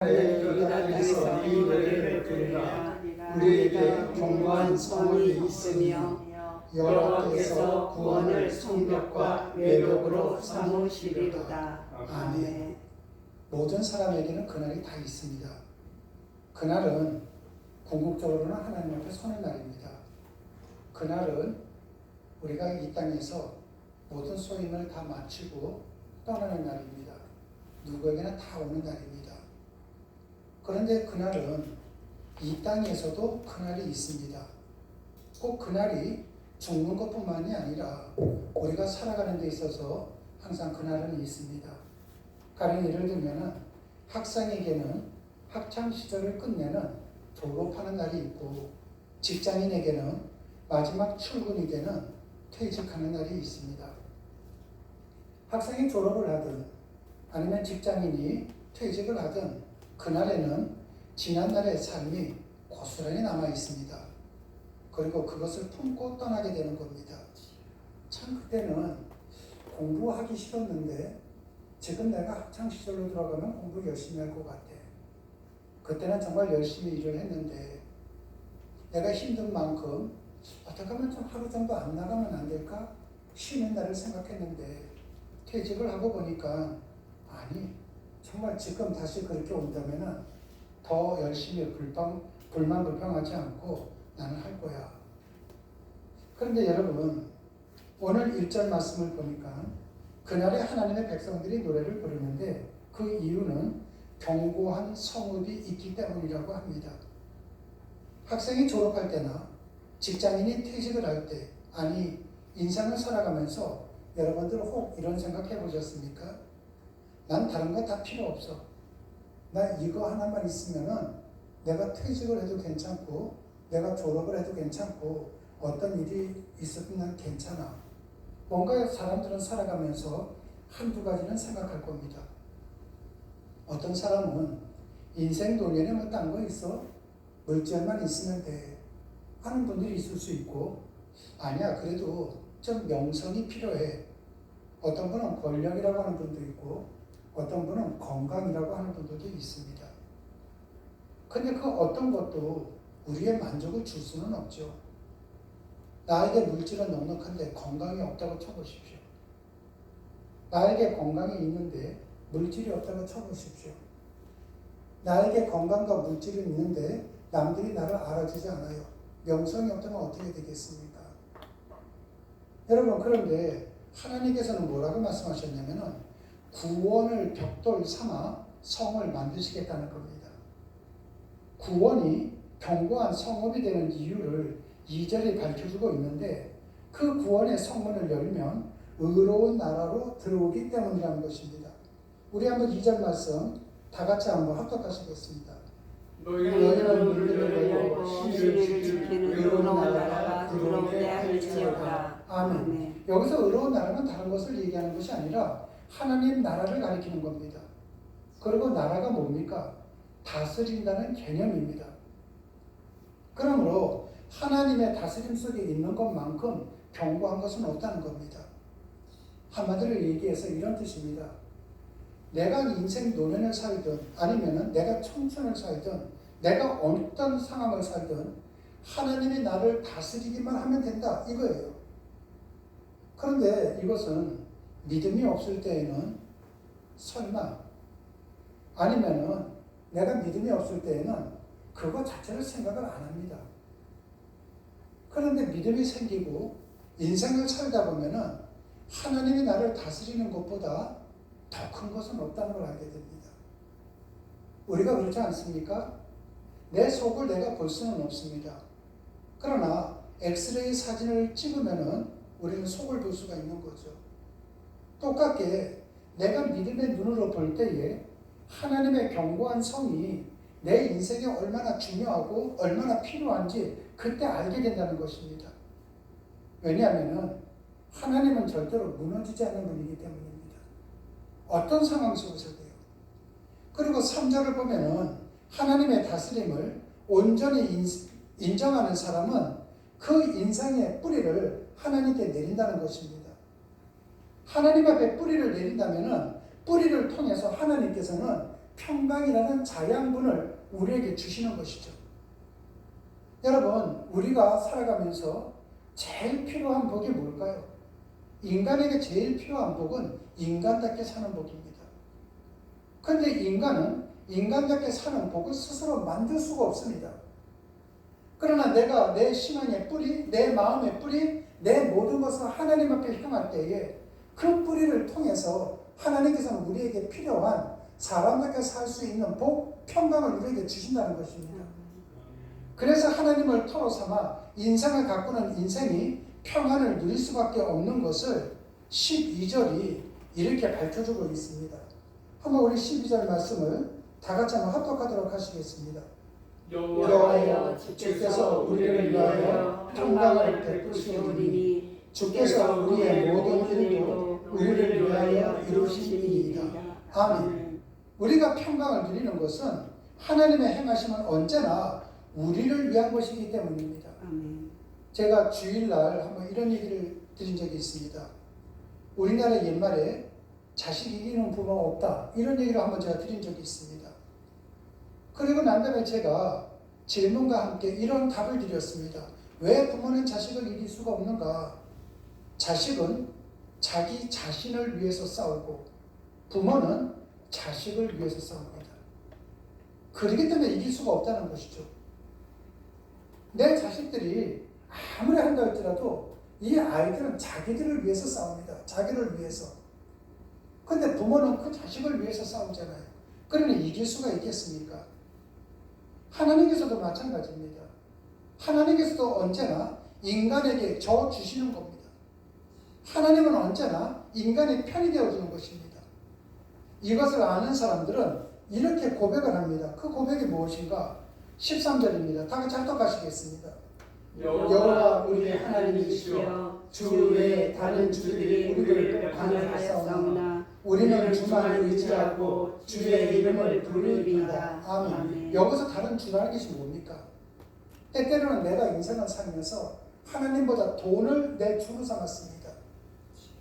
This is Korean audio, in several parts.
유다 땅에서 이 노래를 부르라. 우리에게 견고한 성이 있으며 여호와께서 구원을 성벽과 외벽으로 삼으시리로다. 아멘. 모든 사람에게는 그날이 다 있습니다. 그날은 궁극적으로는 하나님 앞에 서는 날입니다. 그날은 우리가 이 땅에서 모든 소임을 다 마치고 떠나는 날입니다. 누구에게나 다 오는 날입니다. 그런데 그날은 이 땅에서도 그날이 있습니다. 꼭 그날이 죽는 것뿐만이 아니라 우리가 살아가는 데 있어서 항상 그날은 있습니다. 가령 예를 들면 학생에게는 학창시절을 끝내는 졸업하는 날이 있고, 직장인에게는 마지막 출근이 되는 퇴직하는 날이 있습니다. 학생이 졸업을 하든 아니면 직장인이 퇴직을 하든 그날에는 지난날의 삶이 고스란히 남아 있습니다. 그리고 그것을 품고 떠나게 되는 겁니다. 참 그때는 공부하기 싫었는데 지금 내가 학창시절로 들어가면 공부 열심히 할 것 같아. 그때는 정말 열심히 일을 했는데 내가 힘든 만큼 어떻게 하면 좀 하루 정도 안 나가면 안 될까? 쉬는 날을 생각했는데 퇴직을 하고 보니까 아니, 정말 지금 다시 그렇게 온다면 더 열심히 불평하지 않고 나는 할 거야. 그런데 여러분, 오늘 1절 말씀을 보니까 그날에 하나님의 백성들이 노래를 부르는데 그 이유는 견고한 성읍이 있기 때문이라고 합니다. 학생이 졸업할 때나 직장인이 퇴직을 할 때, 아니 인생을 살아가면서 여러분들 혹 이런 생각 해보셨습니까? 난 다른 거 다 필요 없어. 나 이거 하나만 있으면은 내가 퇴직을 해도 괜찮고 내가 졸업을 해도 괜찮고 어떤 일이 있어도 난 괜찮아. 뭔가 사람들은 살아가면서 한두 가지는 생각할 겁니다. 어떤 사람은 인생 노년에 뭐 딴 거 있어? 물질만 있으면 돼 하는 분들이 있을 수 있고, 아니야 그래도 좀 명성이 필요해. 어떤 분은 권력이라고 하는 분도 있고 어떤 분은 건강이라고 하는 분들도 있습니다. 근데 그 어떤 것도 우리의 만족을 줄 수는 없죠. 나에게 물질은 넉넉한데 건강이 없다고 쳐보십시오. 나에게 건강이 있는데 물질이 없다고 쳐보십시오. 나에게 건강과 물질이 있는데 남들이 나를 알아주지 않아요. 명성이 없다면 어떻게 되겠습니까? 여러분, 그런데 하나님께서는 뭐라고 말씀하셨냐면은 구원을 벽돌 삼아 성을 만드시겠다는 겁니다. 구원이 견고한 성읍이 되는 이유를 2절에 밝혀주고 있는데 그 구원의 성문을 열면 의로운 나라로 들어오기 때문이라는 것입니다. 우리 한번 2절 말씀 다 같이 한번 합독하시겠습니다. 너희는 물들을 열고 시를 지키는 의로운 나라가 들어오게 할지어다. 아멘. 여기서 의로운 나라는 다른 것을 얘기하는 것이 아니라 하나님 나라를 가리키는 겁니다. 그리고 나라가 뭡니까? 다스린다는 개념입니다. 그러므로 하나님의 다스림 속에 있는 것만큼 견고한 것은 없다는 겁니다. 한마디로 얘기해서 이런 뜻입니다. 내가 인생 노년을 살든 아니면 내가 청춘을 살든 내가 어떤 상황을 살든 하나님이 나를 다스리기만 하면 된다 이거예요. 그런데 이것은 믿음이 없을 때에는 설마, 아니면은 내가 믿음이 없을 때에는 그거 자체를 생각을 안 합니다. 그런데 믿음이 생기고 인생을 살다 보면은 하나님이 나를 다스리는 것보다 더 큰 것은 없다는 걸 알게 됩니다. 우리가 그렇지 않습니까? 내 속을 내가 볼 수는 없습니다. 그러나 엑스레이 사진을 찍으면은 우리는 속을 볼 수가 있는 거죠. 똑같게 내가 믿음의 눈으로 볼 때에 하나님의 견고한 성이 내 인생에 얼마나 중요하고 얼마나 필요한지 그때 알게 된다는 것입니다. 왜냐하면 하나님은 절대로 무너지지 않는 분이기 때문입니다. 어떤 상황 속에서도요. 그리고 3절을 보면은 하나님의 다스림을 온전히 인정하는 사람은 그 인생의 뿌리를 하나님께 내린다는 것입니다. 하나님 앞에 뿌리를 내린다면은 뿌리를 통해서 하나님께서는 평강이라는 자양분을 우리에게 주시는 것이죠. 여러분, 우리가 살아가면서 제일 필요한 복이 뭘까요? 인간에게 제일 필요한 복은 인간답게 사는 복입니다. 그런데 인간은 인간답게 사는 복을 스스로 만들 수가 없습니다. 그러나 내가 내 신앙의 뿌리, 내 마음의 뿌리, 내 모든 것을 하나님 앞에 향할 때에 그 뿌리를 통해서 하나님께서는 우리에게 필요한 사람답게 살 수 있는 복, 평강을 우리에게 주신다는 것입니다. 그래서 하나님을 토로 삼아 인생을 가꾸는 인생이 평안을 누릴 수밖에 없는 것을 12절이 이렇게 밝혀주고 있습니다. 한번 우리 12절 말씀을 다 같이 한번 합독하도록 하시겠습니다. 여호와여 주께서 우리를 위하여 평강을 베푸시오리니 주께서 우리의 모든 일도 우리를 위하여 이루시니이다. 아멘. 우리가 평강을 누리는 것은 하나님의 행하심은 언제나 우리를 위한 것이기 때문입니다. 아멘. 제가 주일날 한번 이런 얘기를 드린 적이 있습니다. 우리나라 옛말에 자식 이기는 부모가 없다, 이런 얘기를 한번 제가 드린 적이 있습니다. 그리고 난 다음에 제가 질문과 함께 이런 답을 드렸습니다. 왜 부모는 자식을 이길 수가 없는가? 자식은 자기 자신을 위해서 싸우고 부모는 자식을 위해서 싸웁니다. 그렇기 때문에 이길 수가 없다는 것이죠. 내 자식들이 아무리 한다 할지라도 이 아이들은 자기들을 위해서 싸웁니다. 자기를 위해서. 근데 부모는 그 자식을 위해서 싸우잖아요. 그러면 이길 수가 있겠습니까? 하나님께서도 마찬가지입니다. 하나님께서도 언제나 인간에게 저 주시는 겁니다. 하나님은 언제나 인간의 편이 되어주는 것입니다. 이것을 아는 사람들은 이렇게 고백을 합니다. 그 고백이 무엇인가? 13절입니다. 다 같이 합독하시겠습니다. 여호와 우리의 하나님이시여 주 외에 다른 주들이 우리를 방해하였사오나 우리는 주만 의지하고 주의 이름을 부르리이다. 아멘. 여기서 다른 주라는 것이 뭡니까? 때때로는 내가 인생을 살면서 하나님보다 돈을 내 주로 삼았습니다.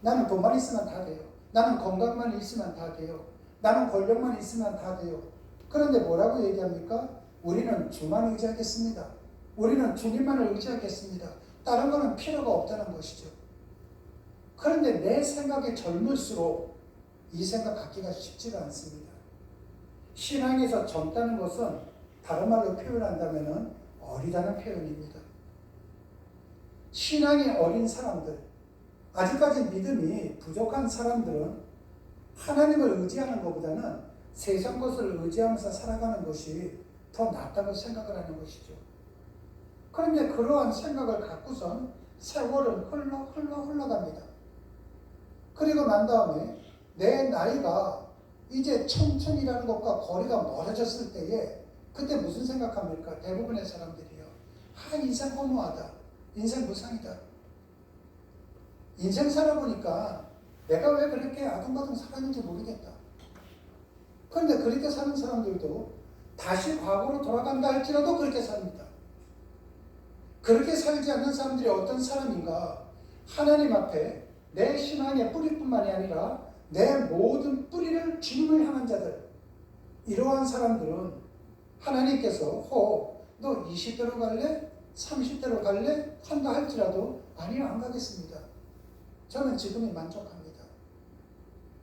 나는 돈만 있으면 다 돼요. 나는 건강만 있으면 다 돼요. 나는 권력만 있으면 다 돼요. 그런데 뭐라고 얘기합니까? 우리는 주만 의지하겠습니다. 우리는 주님만을 의지하겠습니다. 다른 거는 필요가 없다는 것이죠. 그런데 내 생각이 젊을수록 이 생각 갖기가 쉽지가 않습니다. 신앙에서 젊다는 것은 다른 말로 표현한다면 어리다는 표현입니다. 신앙이 어린 사람들, 아직까지 믿음이 부족한 사람들은 하나님을 의지하는 것보다는 세상 것을 의지하면서 살아가는 것이 더 낫다고 생각을 하는 것이죠. 그런데 그러한 생각을 갖고선 세월은 흘러갑니다. 그리고 난 다음에 내 나이가 이제 청춘이라는 것과 거리가 멀어졌을 때에 그때 무슨 생각합니까? 대부분의 사람들이요. 인생 허무하다. 인생 무상이다. 인생 살아보니까 내가 왜 그렇게 아둥바둥 살았는지 모르겠다. 그런데 그렇게 사는 사람들도 다시 과거로 돌아간다 할지라도 그렇게 삽니다. 그렇게 살지 않는 사람들이 어떤 사람인가? 하나님 앞에 내 신앙의 뿌리뿐만이 아니라 내 모든 뿌리를 주님을 향한 자들, 이러한 사람들은 하나님께서 너 20대로 갈래? 30대로 갈래? 한다 할지라도 아니요, 안 가겠습니다. 저는 지금이 만족합니다.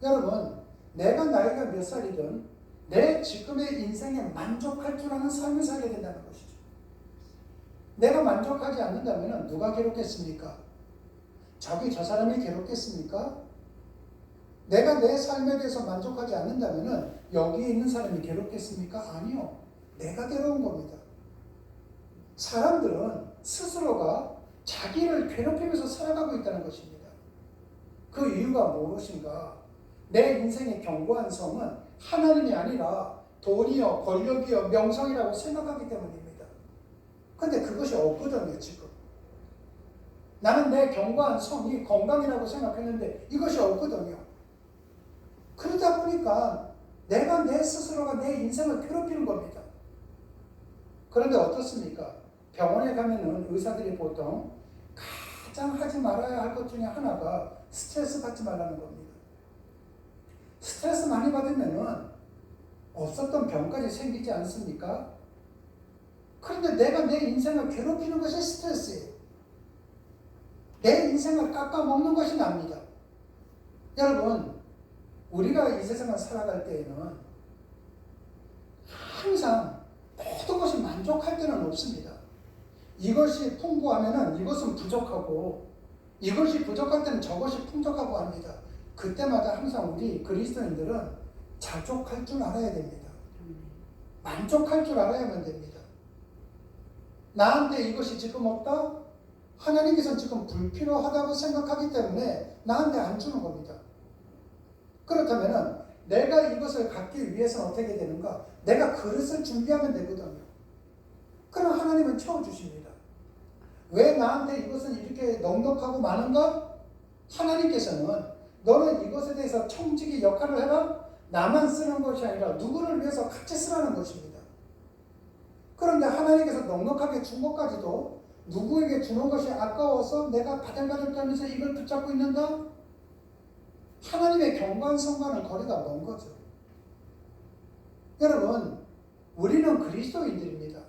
여러분, 내가 나이가 몇 살이든 내 지금의 인생에 만족할 줄 아는 삶을 살게 된다는 것이죠. 내가 만족하지 않는다면 누가 괴롭겠습니까? 저 사람이 괴롭겠습니까? 내가 내 삶에 대해서 만족하지 않는다면 여기 있는 사람이 괴롭겠습니까? 아니요. 내가 괴로운 겁니다. 사람들은 스스로가 자기를 괴롭히면서 살아가고 있다는 것입니다. 그 이유가 무엇인가? 내 인생의 견고한 성은 하나님이 아니라 돈이요, 권력이요, 명성이라고 생각하기 때문입니다. 그런데 그것이 없거든요, 지금. 나는 내 견고한 성이 건강이라고 생각했는데 이것이 없거든요. 그러다 보니까 내가 내 스스로가 내 인생을 괴롭히는 겁니다. 그런데 어떻습니까? 병원에 가면은 의사들이 보통 가장 하지 말아야 할 것 중에 하나가 스트레스 받지 말라는 겁니다. 스트레스 많이 받으면은 없었던 병까지 생기지 않습니까? 그런데 내가 내 인생을 괴롭히는 것이 스트레스예요. 내 인생을 깎아먹는 것이 납니다. 여러분, 우리가 이 세상을 살아갈 때에는 항상 모든 것이 만족할 때는 없습니다. 이것이 풍부하면은 이것은 부족하고, 이것이 부족할 때는 저것이 풍족하고 합니다. 그때마다 항상 우리 그리스도인들은 자족할 줄 알아야 됩니다. 만족할 줄 알아야만 됩니다. 나한테 이것이 지금 없다? 하나님께서는 지금 불필요하다고 생각하기 때문에 나한테 안 주는 겁니다. 그렇다면 내가 이것을 갖기 위해서는 어떻게 되는가? 내가 그릇을 준비하면 되거든요. 그럼 하나님은 채워주십니다. 왜 나한테 이것은 이렇게 넉넉하고 많은가? 하나님께서는 너는 이것에 대해서 청지기 역할을 해라? 나만 쓰는 것이 아니라 누구를 위해서 같이 쓰라는 것입니다. 그런데 하나님께서 넉넉하게 준 것까지도 누구에게 주는 것이 아까워서 내가 바들바들 떨면서 이걸 붙잡고 있는다? 하나님의 경관성과는 거리가 먼 거죠. 여러분, 우리는 그리스도인들입니다.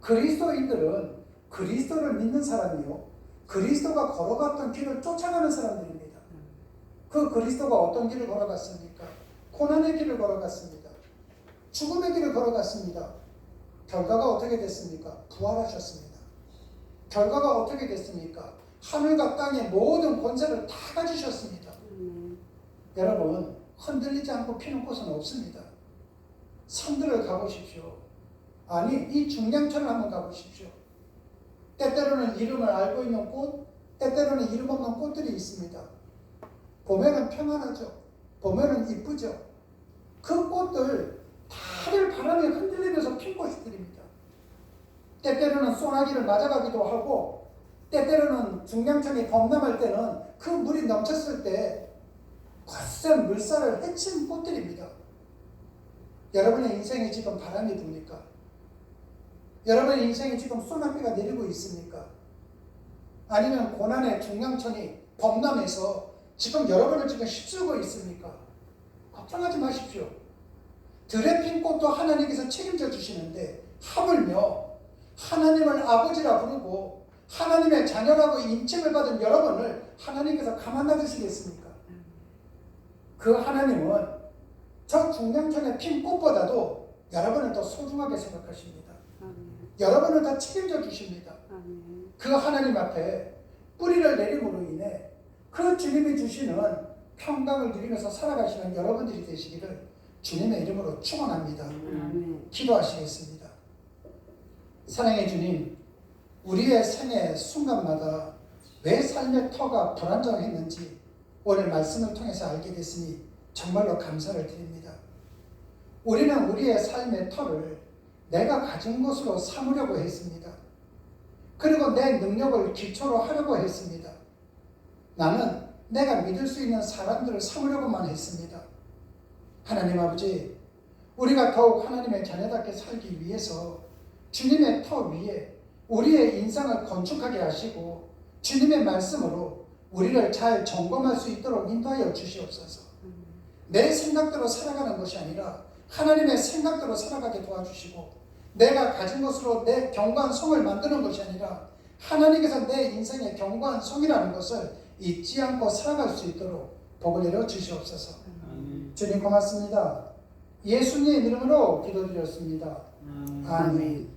그리스도인들은 그리스도를 믿는 사람이요, 그리스도가 걸어갔던 길을 쫓아가는 사람들입니다. 그 그리스도가 어떤 길을 걸어갔습니까? 고난의 길을 걸어갔습니다. 죽음의 길을 걸어갔습니다. 결과가 어떻게 됐습니까? 부활하셨습니다. 결과가 어떻게 됐습니까? 하늘과 땅의 모든 권세를 다 가지셨습니다. 여러분, 흔들리지 않고 피는 곳은 없습니다. 산들을 가보십시오. 아니, 이 중량천을 한번 가보십시오. 때때로는 이름을 알고 있는 꽃, 때때로는 이름 없는 꽃들이 있습니다. 봄에는 평안하죠. 봄에는 이쁘죠. 그 꽃들 다들 바람에 흔들리면서 핀 꽃들입니다. 때때로는 소나기를 맞아가기도 하고, 때때로는 중량천이 범람할 때는 그 물이 넘쳤을 때 거센 물살을 헤친 꽃들입니다. 여러분의 인생에 지금 바람이 붑니까? 여러분의 인생에 지금 소나기가 내리고 있습니까? 아니면 고난의 중량천이 범람해서 지금 여러분을 지금 휩쓸고 있습니까? 걱정하지 마십시오. 들에 핀 꽃도 하나님께서 책임져 주시는데, 하물며 하나님을 아버지라 부르고 하나님의 자녀라고 인칭을 받은 여러분을 하나님께서 가만 놔두시겠습니까? 그 하나님은 저 중량천의 핀 꽃보다도 여러분을 더 소중하게 생각하십니다. 여러분을 더 책임져 주십니다. 그 하나님 앞에 뿌리를 내림으로 인해 그 주님이 주시는 평강을 누리면서 살아가시는 여러분들이 되시기를 주님의 이름으로 축원합니다. 기도하시겠습니다. 사랑의 주님, 우리의 생애 순간마다 왜 삶의 터가 불안정했는지 오늘 말씀을 통해서 알게 됐으니 정말로 감사를 드립니다. 우리는 우리의 삶의 터를 내가 가진 것으로 삼으려고 했습니다. 그리고 내 능력을 기초로 하려고 했습니다. 나는 내가 믿을 수 있는 사람들을 삼으려고만 했습니다. 하나님 아버지, 우리가 더욱 하나님의 자녀답게 살기 위해서 주님의 터 위에 우리의 인생을 건축하게 하시고 주님의 말씀으로 우리를 잘 점검할 수 있도록 인도하여 주시옵소서. 내 생각대로 살아가는 것이 아니라 하나님의 생각대로 살아가게 도와주시고, 내가 가진 것으로 내 경관성을 만드는 것이 아니라 하나님께서 내 인생의 경관성이라는 것을 잊지 않고 살아갈 수 있도록 복을 내려 주시옵소서. 주님 고맙습니다. 예수님 이름으로 기도드렸습니다. 아멘.